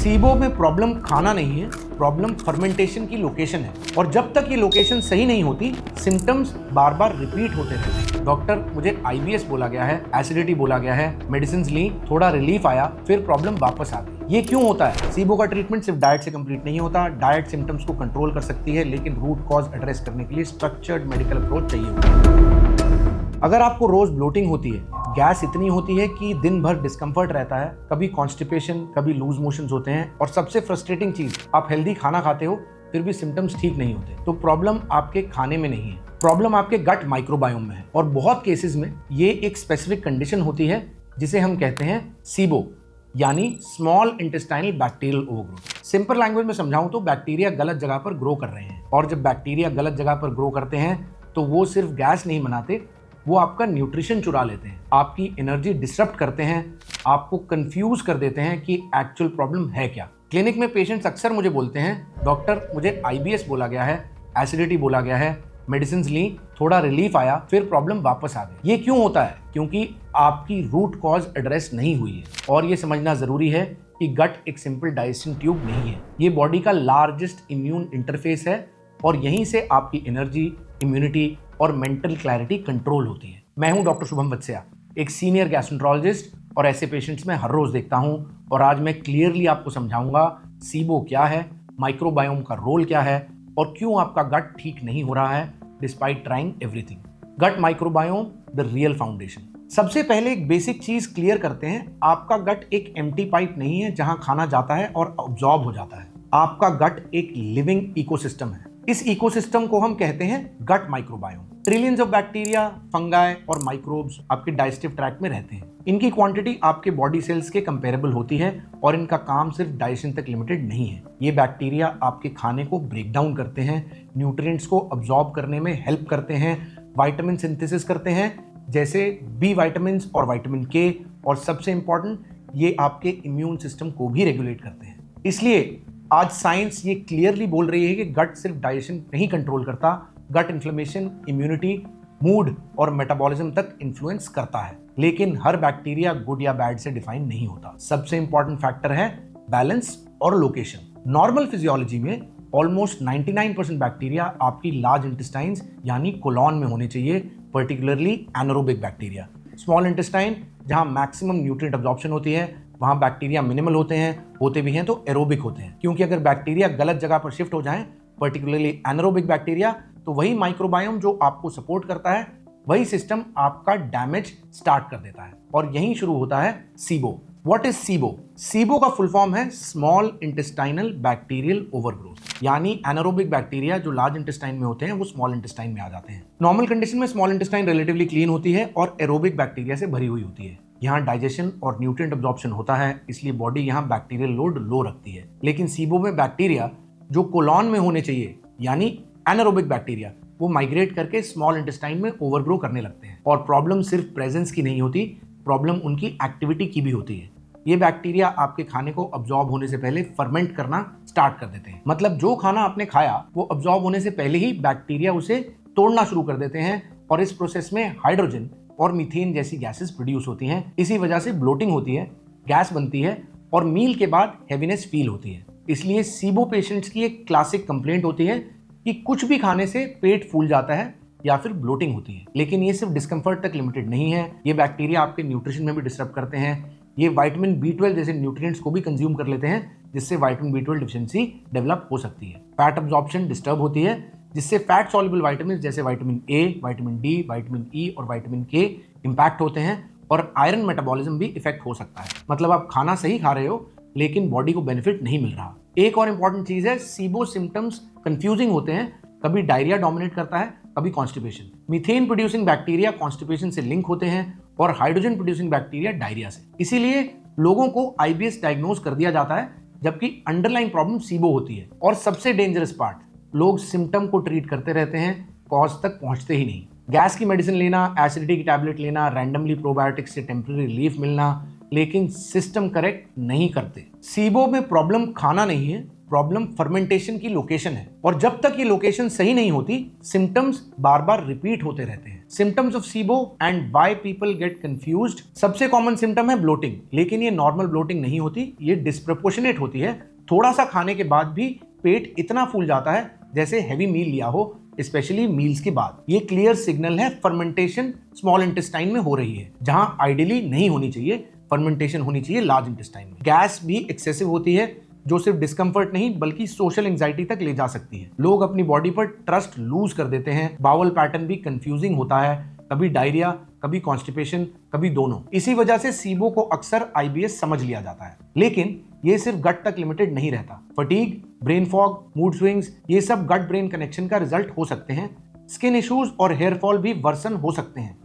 SIBO में problem खाना नहीं है, प्रॉब्लम फर्मेंटेशन की लोकेशन है। और जब तक ये लोकेशन सही नहीं होती, सिम्टम्स बार बार रिपीट होते रहते हैं। डॉक्टर मुझे आईबीएस बोला गया है, एसिडिटी बोला गया है, मेडिसिन ली, थोड़ा रिलीफ आया, फिर प्रॉब्लम वापस आ गई। ये क्यों होता है? सीबो का ट्रीटमेंट सिर्फ डाइट से कंप्लीट नहीं होता। डाइट सिम्टम्स को कंट्रोल कर सकती है, लेकिन रूट कॉज एड्रेस करने के लिए स्ट्रक्चर्ड मेडिकल अप्रोच चाहिए होता है। अगर आपको रोज ब्लोटिंग होती है, गैस इतनी होती है कि दिन भर डिस्कम्फर्ट रहता है, कभी कॉन्स्टिपेशन, कभी लूज मोशंस होते हैं, और सबसे फ्रस्ट्रेटिंग चीज, आप हेल्दी खाना खाते हो फिर भी सिम्टम्स ठीक नहीं होते, तो प्रॉब्लम आपके खाने में नहीं है, प्रॉब्लम आपके गट माइक्रोबायोम में है। और बहुत केसेस में ये एक स्पेसिफिक कंडीशन होती है जिसे हम कहते हैं सीबो, यानी small intestinal bacterial overgrowth. Simple language में समझाऊं तो बैक्टीरिया गलत जगह पर ग्रो कर रहे हैं, और जब बैक्टीरिया गलत जगह पर ग्रो करते हैं तो वो सिर्फ गैस नहीं बनाते, वो आपका न्यूट्रिशन चुरा लेते हैं, आपकी एनर्जी डिसरप्ट करते हैं, आपको कंफ्यूज कर देते हैं कि एक्चुअल प्रॉब्लम है क्या। क्लिनिक में पेशेंट्स अक्सर मुझे बोलते हैं, डॉक्टर मुझे आईबीएस बोला गया है, एसिडिटी बोला गया है, मेडिसिन ली, थोड़ा रिलीफ आया, फिर प्रॉब्लम वापस आ गई। ये क्यों होता है? क्योंकि आपकी रूट कॉज एड्रेस नहीं हुई है। और ये समझना जरूरी है कि गट एक सिंपल डाइजेशन ट्यूब नहीं है, ये बॉडी का लार्जेस्ट इम्यून इंटरफेस है, और यहीं से आपकी एनर्जी, इम्यूनिटी और मेंटल क्लैरिटी कंट्रोल होती है। मैं हूं डॉक्टर शुभम वत्सया, एक सीनियर गैस्ट्रोएंटरोलॉजिस्ट, और ऐसे पेशेंट्स में हर रोज देखता हूं। और आज मैं क्लियरली आपको समझाऊंगा सीबो क्या है, माइक्रोबायोम का रोल क्या है, और क्यों आपका गट ठीक नहीं हो रहा है despite trying everything. Gut microbiome the real foundation. सबसे पहले एक बेसिक चीज क्लियर करते हैं, आपका गट एक एम्प्टी पाइप नहीं है जहां खाना जाता है और अब्सॉर्ब हो जाता है। आपका गट एक लिविंग इकोसिस्टम है। इस इकोसिस्टम को हम कहते हैं gut microbiome. Trillions of bacteria, fungi और माइक्रोब्स आपके डाइजेस्टिव ट्रैक्ट में रहते हैं। इनकी क्वांटिटी आपके बॉडी सेल्स के कंपेरेबल होती है, और इनका काम सिर्फ डाइजेशन तक लिमिटेड नहीं है। ये बैक्टीरिया आपके खाने को ब्रेक डाउन करते हैं, न्यूट्रिएंट्स को अब्सॉर्ब करने में हेल्प करते हैं, विटामिन सिंथेसिस करते हैं जैसे बी विटामिन और विटामिन के, और सबसे इंपॉर्टेंट, ये आपके इम्यून सिस्टम को भी रेगुलेट करते हैं। इसलिए आज साइंस ये क्लियरली बोल रही है कि गट सिर्फ डाइजेशन नहीं कंट्रोल करता, गट इन्फ्लेमेशन, इम्यूनिटी, मूड और मेटाबॉलिज्म तक इन्फ्लुएंस करता है। लेकिन हर बैक्टीरिया गुड या बैड से डिफाइन नहीं होता। सबसे इंपॉर्टेंट फैक्टर है बैलेंस और लोकेशन। नॉर्मल फिजियोलॉजी में ऑलमोस्ट 99% बैक्टीरिया आपकी लार्ज इंटेस्टाइन्स यानी कोलॉन में होने चाहिए, particularly anaerobic bacteria. Small intestine जहां मैक्सिमम न्यूट्रिएंट अब्जॉर्प्शन होती है, वहां बैक्टीरिया मिनिमल होते भी हैं तो एरोबिक होते हैं। क्योंकि अगर बैक्टीरिया गलत जगह पर शिफ्ट हो जाएं, पर्टिकुलरली एनारोबिक बैक्टीरिया, तो वही माइक्रोबायोम जो आपको सपोर्ट करता है, वही सिस्टम आपका डैमेज स्टार्ट कर देता है। और यहीं शुरू होता है SIBO. What is SIBO? SIBO का फुल फॉर्म है स्मॉल इंटेस्टाइनल बैक्टीरियल ओवरग्रोथ, यानी एनारोबिक बैक्टीरिया जो लार्ज इंटेस्टाइन में होते हैं वो स्मॉल इंटेस्टाइन में आ जाते हैं। नॉर्मल कंडीशन में स्मॉल इंटेस्टाइन रिलेटिवली क्लीन होती है और एरोबिक बैक्टीरिया से भरी हुई होती है। यहाँ डाइजेशन और न्यूट्रिएंट अब्जॉर्प्शन होता है, इसलिए बॉडी यहाँ बैक्टीरियल लोड लो रखती है। लेकिन सीबो में बैक्टीरिया जो कोलॉन में होने चाहिए, यानी एनारोबिक बैक्टीरिया, वो माइग्रेट करके स्मॉल इंटेस्टाइन में ओवरग्रो करने लगते हैं। और प्रॉब्लम सिर्फ प्रेजेंस की नहीं होती, प्रॉब्लम उनकी एक्टिविटी की भी होती है। ये बैक्टीरिया आपके खाने को अब्सॉर्ब होने से पहले फर्मेंट करना स्टार्ट कर देते हैं। मतलब जो खाना आपने खाया वो अब्सॉर्ब होने से पहले ही बैक्टीरिया उसे तोड़ना शुरू कर देते हैं, और इस प्रोसेस में हाइड्रोजन और मीथेन जैसी गैसेस प्रोड्यूस होती हैं। इसी वजह से ब्लोटिंग होती है, गैस बनती है, और मील के बाद हैवीनेस फील होती है। इसलिए सीबो पेशेंट्स की एक क्लासिक कंप्लेंट होती है कि कुछ भी खाने से पेट फूल जाता है या फिर ब्लोटिंग होती है। लेकिन ये सिर्फ डिस्कम्फर्ट तक लिमिटेड नहीं है, ये बैक्टीरिया आपके न्यूट्रिशन में भी डिस्टर्ब करते हैं। ये विटामिन B12 जैसे न्यूट्रिएंट्स को भी कंज्यूम कर लेते हैं, जिससे विटामिन B12 डिफिशिएंसी डेवलप हो सकती है। फैट अब्जॉर्प्शन डिस्टर्ब होती है, जिससे फैट सॉल्युबल विटामिन जैसे vitamin A, vitamin D, vitamin E और विटामिन K इंपैक्ट होते हैं, और आयरन मेटाबॉलिज्म भी इफेक्ट हो सकता है। मतलब आप खाना सही खा रहे हो लेकिन बॉडी को बेनिफिट नहीं मिल रहा। एक और इंपॉर्टेंट चीज है, सीबो सिम्टम्स कंफ्यूजिंग होते हैं। कभी डायरिया डोमिनेट करता है, कभी constipation. Methane producing bacteria constipation से लिंक होते हैं, और हाइड्रोजन प्रोड्यूसिंग बैक्टीरिया डायरिया से। इसीलिए लोगों को आईबीएस डायग्नोज कर दिया जाता है, जबकि अंडरलाइंग प्रॉब्लम सीबो होती है। और सबसे डेंजरस पार्ट, लोग सिम्टम को ट्रीट करते रहते हैं, कॉज तक पहुंचते ही नहीं। गैस की मेडिसिन लेना, एसिडिटी की टैबलेट लेना, रैंडमली प्रोबायोटिक्स से टेम्पररी रिलीफ मिलना, लेकिन सिस्टम करेक्ट नहीं करते। सीबो में प्रॉब्लम खाना नहीं है, प्रॉब्लम फर्मेंटेशन की लोकेशन है और जब तक ये लोकेशन सही नहीं होती सिम्टम्स बार बार रिपीट होते रहते हैं। Symptoms of SIBO and why people get confused. सबसे कॉमन सिम्टम है ब्लोटिंग, लेकिन ये नॉर्मल ब्लोटिंग नहीं होती, ये डिस्प्रपोर्शनेट होती है। थोड़ा सा खाने के बाद भी पेट इतना फूल जाता है जैसे हैवी मील लिया हो, स्पेशली मील्स के बाद। ये क्लियर सिग्नल है फर्मेंटेशन स्मॉल इंटेस्टाइन में हो रही है, जहां आइडियली नहीं होनी चाहिए, फर्मेंटेशन होनी चाहिए लार्ज इंटेस्टाइन में। गैस भी एक्सेसिव होती है जो सिर्फ डिस्कम्फर्ट नहीं बल्कि सोशल एंजाइटी तक ले जा सकती है। लोग अपनी बॉडी पर ट्रस्ट लूज कर देते हैं। बाउल पैटर्न भी कंफ्यूजिंग होता है, कभी डायरिया, कभी कॉन्स्टिपेशन, कभी दोनों। इसी वजह से सीबो को अक्सर आईबीएस समझ लिया जाता है, लेकिन ये सिर्फ गट तक लिमिटेड नहीं रहता। Fatigue, brain fog, mood swings, ये सब गट ब्रेन कनेक्शन का रिजल्ट हो सकते हैं। स्किन इश्यूज और हेयर फॉल भी वर्सन हो सकते हैं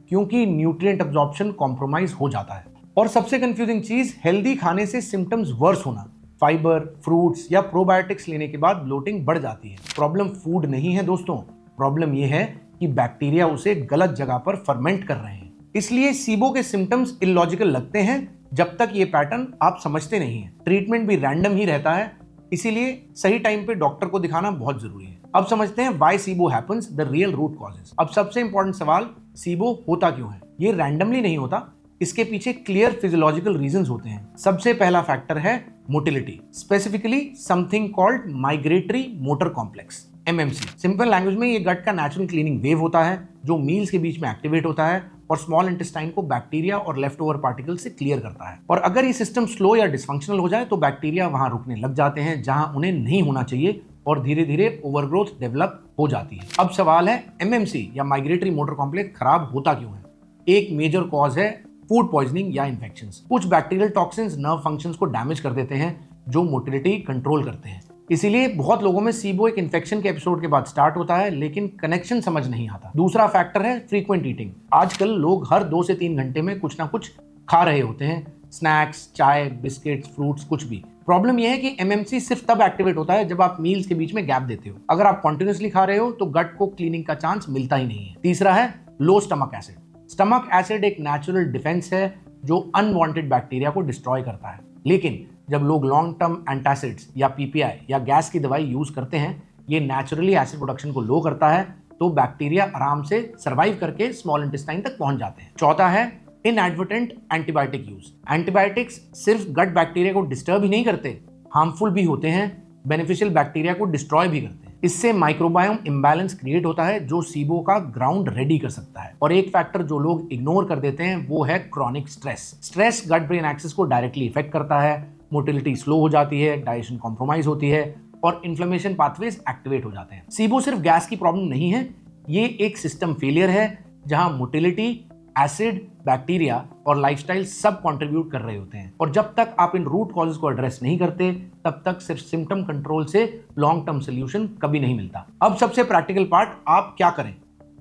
क्योंकि न्यूट्रिएंट अब्जॉर्प्शन कॉम्प्रोमाइज हो जाता है। और सबसे कंफ्यूजिंग चीज, हेल्दी खाने से सिम्टम्स वर्स होना। फाइबर, फ्रूट्स या प्रोबायोटिक्स लेने के बाद ब्लोटिंग बढ़ जाती है। प्रॉब्लम फूड नहीं है दोस्तों, प्रॉब्लम यह है कि बैक्टीरिया उसे गलत जगह पर फर्मेंट कर रहे हैं। इसलिए सीबो के सिम्टम्स इलॉजिकल लगते हैं जब तक ये पैटर्न आप समझते नहीं है। ट्रीटमेंट भी रैंडम ही रहता है, इसीलिए सही टाइम पे डॉक्टर को दिखाना बहुत जरूरी है। अब समझते हैं why SIBO happens, the real root causes. अब सबसे इंपॉर्टेंट सवाल, सीबो होता क्यों है? ये रैंडमली नहीं होता, इसके पीछे क्लियर फिजियोलॉजिकल रीजंस होते हैं। सबसे पहला फैक्टर है motility, specifically something called migratory motor complex, MMC. Simple language में ये गट का नेचुरल क्लीनिंग वेव होता है जो मील्स के बीच में एक्टिवेट होता है और स्मॉल इंटेस्टाइन को बैक्टीरिया और लेफ्ट ओवर पार्टिकल से क्लियर करता है। और अगर ये सिस्टम स्लो या डिसफंक्शनल हो जाए तो बैक्टीरिया वहां रुकने लग जाते हैं जहां उन्हें नहीं होना चाहिए और धीरे धीरे ओवरग्रोथ डेवलप हो जाती है। अब सवाल है, एमएमसी या माइग्रेटरी मोटर कॉम्प्लेक्स खराब होता क्यों है? एक मेजर कॉज है फूड पॉइजनिंग या इन्फेक्शंस। कुछ बैक्टीरियल टॉक्सिन्स नर्व फंक्शंस को डैमेज कर देते हैं जो मोटिलिटी कंट्रोल करते हैं। इसीलिए बहुत लोगों में सीबो एक इन्फेक्शन के एपिसोड के बाद स्टार्ट होता है, लेकिन कनेक्शन समझ नहीं आता। दूसरा फैक्टर है फ्रीक्वेंट ईटिंग। आजकल लोग हर 2 से 3 घंटे में कुछ ना कुछ खा रहे होते हैं, स्नैक्स, चाय, बिस्किट्स, फ्रूट्स, कुछ भी। प्रॉब्लम यह है कि एमएमसी सिर्फ तब एक्टिवेट होता है जब आप मील्स के बीच में गैप देते हो। अगर आप कॉन्टिन्यूसली खा रहे हो तो गट को क्लीनिंग का चांस मिलता ही नहीं है। तीसरा है लो स्टमक एसिड। स्टमक एसिड एक नेचुरल डिफेंस है जो अनवांटेड बैक्टीरिया को डिस्ट्रॉय करता है, लेकिन जब लोग लॉन्ग टर्म एंटासिड्स या पीपीआई या गैस की दवाई यूज करते हैं, ये नेचुरली एसिड प्रोडक्शन को लो करता है, तो बैक्टीरिया आराम से सर्वाइव करके स्मॉल इंटेस्टाइन तक पहुंच जाते हैं। चौथा है इनएडवर्टेंट एंटीबायोटिक यूज। एंटीबायोटिक्स सिर्फ गट बैक्टीरिया को डिस्टर्ब ही नहीं करते, हार्मफुल भी होते हैं, बेनिफिशियल बैक्टीरिया को डिस्ट्रॉय भी करते हैं। इससे माइक्रोबायोम इम्बैलेंस क्रिएट होता है जो सीबो का ग्राउंड रेडी कर सकता है। और एक फैक्टर जो लोग इग्नोर कर देते हैं वो है chronic stress. Stress gut brain axis को डायरेक्टली इफेक्ट करता है, मोटिलिटी स्लो हो जाती है, डाइजेशन कॉम्प्रोमाइज होती है और इन्फ्लेमेशन पाथवेज एक्टिवेट हो जाते हैं। सीबो सिर्फ गैस की प्रॉब्लम नहीं है, ये एक सिस्टम फेलियर है जहां मोटिलिटी, एसिड, बैक्टीरिया और लाइफस्टाइल सब कंट्रीब्यूट कर रहे होते हैं। और जब तक आप इन रूट कॉजेज को एड्रेस नहीं करते तब तक सिर्फ सिम्टम कंट्रोल से लॉन्ग टर्म सोल्यूशन कभी नहीं मिलता। अब सबसे प्रैक्टिकल पार्ट, आप क्या करें,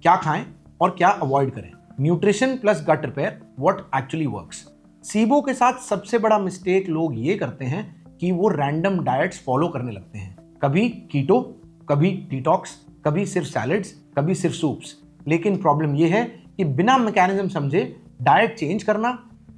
क्या खाएं और क्या अवॉइड करें। Nutrition plus gut repair, what actually works. SIBO के साथ सबसे बड़ा मिस्टेक लोग ये करते हैं कि वो रैंडम डाइट्स फॉलो करने लगते हैं, कभी कीटो, कभी डिटॉक्स, कभी सिर्फ सैलेड्स, कभी सिर्फ सूप्स। लेकिन प्रॉब्लम ये है कि बिना मैकेनिज्म समझे डाइट चेंज करना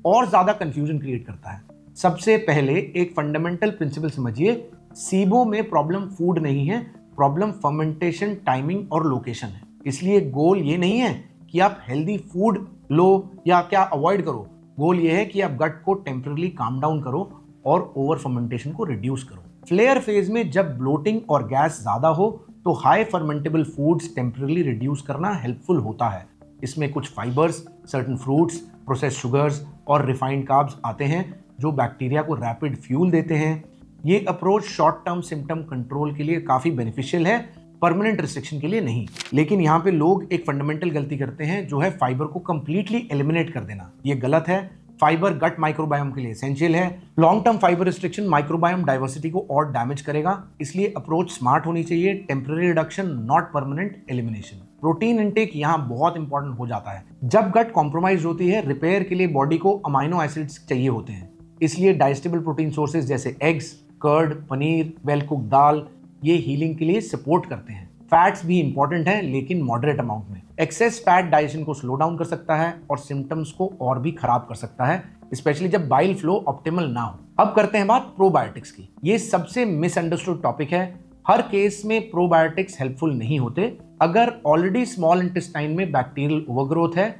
और ज्यादा कंफ्यूजन क्रिएट करता है। सबसे पहले एक फंडामेंटल प्रिंसिपल समझिए, सीबो में प्रॉब्लम फूड नहीं है, प्रॉब्लम फर्मेंटेशन, टाइमिंग और लोकेशन है। इसलिए गोल ये नहीं है कि आप हेल्दी फूड लो या क्या अवॉइड करो, गोल ये है कि आप गट को टेम्पररी काम डाउन करो और ओवर फर्मेंटेशन को रिड्यूस करो। फ्लेयर फेज में जब ब्लोटिंग और गैस ज्यादा हो तो high fermentable foods temporary reduce करना हेल्पफुल होता है। इसमें कुछ fibres, certain fruits, processed sugars और रिफाइंड कार्ब्स आते हैं जो बैक्टीरिया को रैपिड फ्यूल देते हैं। ये approach short term symptom control के लिए काफ़ी बेनिफिशियल है, परमानेंट रिस्ट्रिक्शन के लिए नहीं। लेकिन यहाँ पे लोग एक फंडामेंटल गलती करते हैं जो है फाइबर को कंप्लीटली एलिमिनेट कर देना। ये गलत है। फाइबर गट माइक्रोबायोम के लिए एसेंशियल है। Long term fibre restriction microbiome diversity को और डैमेज करेगा, इसलिए अप्रोच स्मार्ट होनी चाहिए, temporary reduction not permanent elimination. Protein intake यहाँ बहुत इंपॉर्टेंट हो जाता है। जब गट कॉम्प्रोमाइज होती है, रिपेयर के लिए बॉडी को अमाइनो एसिड्स चाहिए होते हैं, इसलिए डाइजेस्टेबल प्रोटीन सोर्सेज जैसे eggs, curd, paneer, well cook dal ये हीलिंग के लिए सपोर्ट करते हैं। फैट्स भी इंपॉर्टेंट है लेकिन मॉडरेट अमाउंट में। एक्सेस फैट डाइजेशन को स्लो डाउन कर सकता है और सिम्टम्स को और भी खराब कर सकता है, स्पेशली जब बाइल फ्लो ऑप्टिमल ना हो। अब करते हैं बात प्रोबायोटिक्स की। ये सबसे मिसअंडरस्टूड टॉपिक है। हर केस में प्रोबायोटिक्स हेल्पफुल नहीं होते। अगर ऑलरेडी स्मॉल इंटेस्टाइन में बैक्टीरियल ओवरग्रोथ है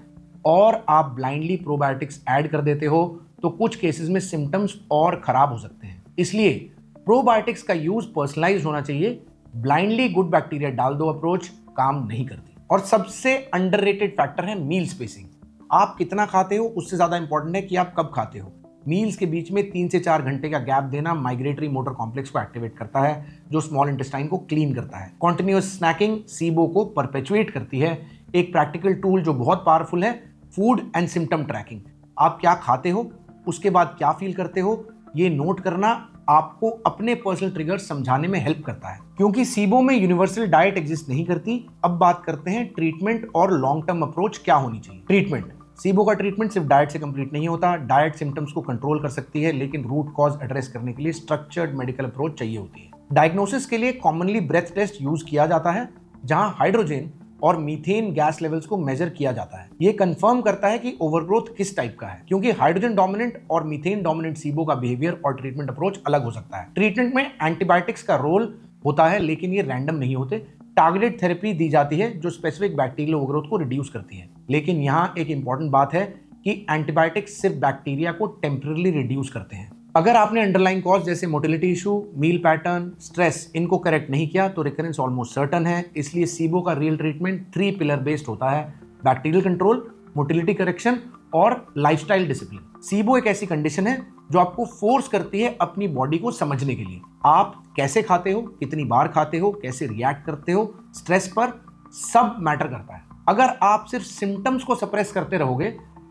और आप ब्लाइंडली प्रोबायोटिक्स ऐड कर देते हो तो कुछ केसेस में सिम्टम्स और खराब हो सकते हैं। इसलिए प्रोबायोटिक्स का यूज पर्सनलाइज होना चाहिए। ब्लाइंडली गुड बैक्टीरिया डाल दो अप्रोच काम नहीं करती। और सबसे अंडररेटेड फैक्टर है मील स्पेसिंग। आप कितना खाते हो उससे ज्यादा इंपॉर्टेंट है कि आप कब खाते हो। मील्स के बीच में 3 से 4 घंटे का गैप देना माइग्रेटरी मोटर कॉम्प्लेक्स को एक्टिवेट करता है, जो स्मॉल इंटेस्टाइन को क्लीन करता है। कॉन्टिन्यूअस स्नैकिंग सीबो को परपेचुएट करती है। एक प्रैक्टिकल टूल जो बहुत पावरफुल है, फूड एंड सिम्टम ट्रैकिंग। आप क्या खाते हो, उसके बाद क्या फील करते हो, ये नोट करना आपको अपने पर्सनल ट्रिगर समझाने में हेल्प करता है। क्योंकि सीबो में यूनिवर्सल डाइट एग्जिस्ट नहीं करती, अब बात करते हैं ट्रीटमेंट और लॉन्ग टर्म अप्रोच क्या होनी चाहिए। ट्रीटमेंट, सीबो का ट्रीटमेंट सिर्फ डाइट से कंप्लीट नहीं होता। डाइट सिम्टम्स को कंट्रोल कर सकती है, लेकिन रूट कॉज एड्रेस करने के लिए स्ट्रक्चर्ड मेडिकल अप्रोच चाहिए होती है। डायग्नोसिस के लिए कॉमनली ब्रेथ टेस्ट यूज किया जाता है, जहां हाइड्रोजन और मीथेन गैस लेवल्स को मेजर किया जाता है। ये कंफर्म करता है कि ओवरग्रोथ किस टाइप का है, क्योंकि हाइड्रोजन डोमिनेंट और मीथेन डोमिनेंट सीबो का बिहेवियर और ट्रीटमेंट अप्रोच अलग हो सकता है। ट्रीटमेंट में एंटीबायोटिक्स का रोल होता है, लेकिन ये रैंडम नहीं होते। टारगेटेड थेरेपी दी जाती है जो स्पेसिफिक बैक्टीरियल ओवरग्रोथ को रिड्यूस करती है। लेकिन यहाँ एक इंपॉर्टेंट बात है कि एंटीबायोटिक्स सिर्फ बैक्टीरिया को टेम्पररी रिड्यूस करते हैं। अगर आपने अंडरलाइन कॉज जैसे मोटिलिटी इशू, मील पैटर्न, स्ट्रेस इनको करेक्ट नहीं किया तो रिकरेंस ऑलमोस्ट सर्टन है। इसलिए सीबो का रियल ट्रीटमेंट 3 पिलर बेस्ड होता है: बैक्टीरियल कंट्रोल, मोटिलिटी करेक्शन और लाइफस्टाइल डिसिप्लिन। सीबो एक ऐसी कंडीशन है जो आपको फोर्स करती है अपनी बॉडी को समझने के लिए। आप कैसे खाते हो, कितनी बार खाते हो, कैसे रिएक्ट करते हो स्ट्रेस पर, सब मैटर करता है। अगर आप सिर्फ सिम्टम्स को सप्रेस करते रहोगे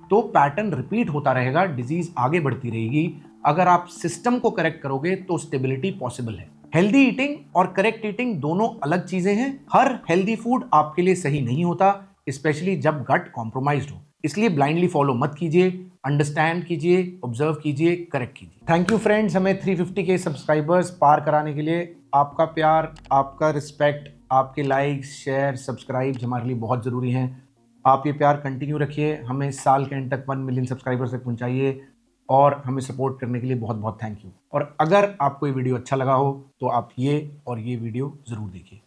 तो पैटर्न रिपीट होता रहेगा, डिजीज आगे बढ़ती रहेगी। अगर आप सिस्टम को करेक्ट करोगे तो स्टेबिलिटी पॉसिबल है। हेल्दी ईटिंग और करेक्ट ईटिंग दोनों अलग चीजें हैं। हर हेल्दी फूड आपके लिए सही नहीं होता, स्पेशली जब गट कॉम्प्रोमाइज्ड हो। इसलिए ब्लाइंडली फॉलो मत कीजिए, अंडरस्टैंड कीजिए, ऑब्जर्व कीजिए, करेक्ट कीजिए। थैंक यू फ्रेंड्स, हमें 350 के सब्सक्राइबर्स पार कराने के लिए आपका प्यार, आपका रिस्पेक्ट, आपके लाइक्स, शेयर, सब्सक्राइब हमारे लिए बहुत जरूरी हैं। आप ये प्यार कंटिन्यू रखिए, हमें साल के एंड तक 1 मिलियन सब्सक्राइबर्स तक पहुंचाइए और हमें सपोर्ट करने के लिए बहुत बहुत थैंक यू। और अगर आपको ये वीडियो अच्छा लगा हो तो आप ये और ये वीडियो ज़रूर देखिए।